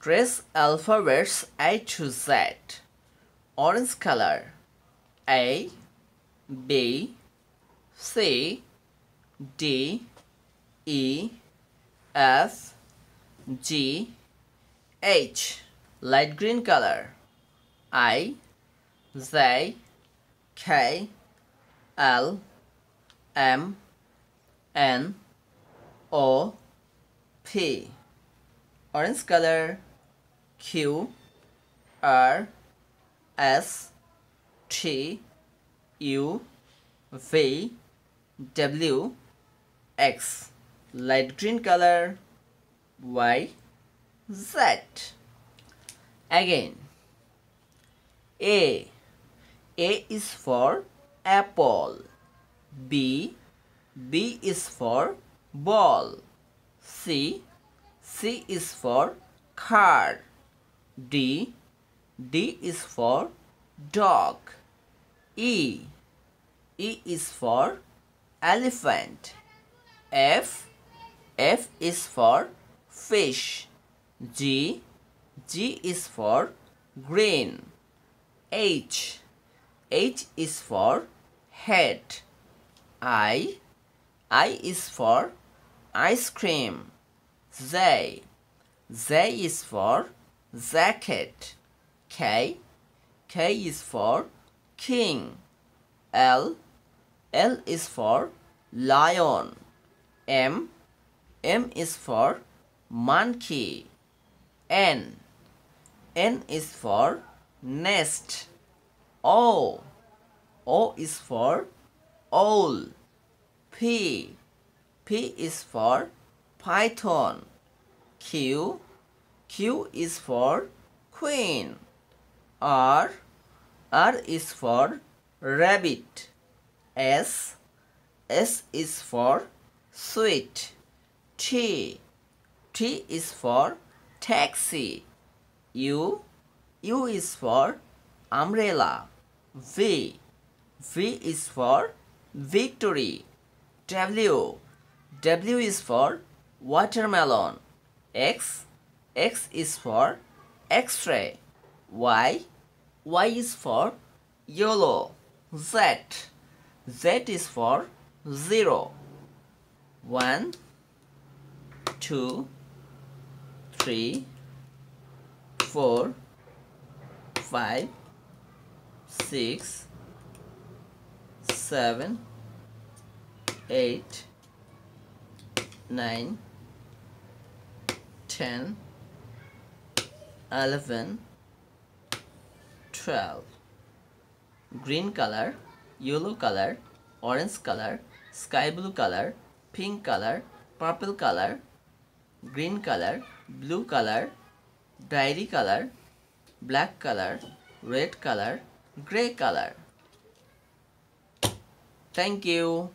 Trace alphabets A to Z. Orange color. A, B, C, D, E, F, G, H. Light green color. I, J, K, L, M, N, O, P. Orange color. Q, R, S, T, U, V, W, X. Light green color. Y, Z. Again. A is for apple. B is for ball. C is for car. D is for dog. E is for elephant. F is for fish. G is for green. H is for head. I is for ice cream. J is for jacket. K is for king. L is for lion. M is for monkey. N is for nest. O is for owl. P is for python. Q is for queen. R is for rabbit. S is for sweet. T is for taxi. U is for umbrella. V is for victory. W is for watermelon. X is for X-ray. Y is for yellow. Z is for 0. 1, 2, 3, 4, 5, 6, 7, 8, 9, 10, 11, 12. Green color, yellow color, orange color, sky blue color, pink color, purple color, green color, blue color, dairy color, black color, red color, gray color. Thank you.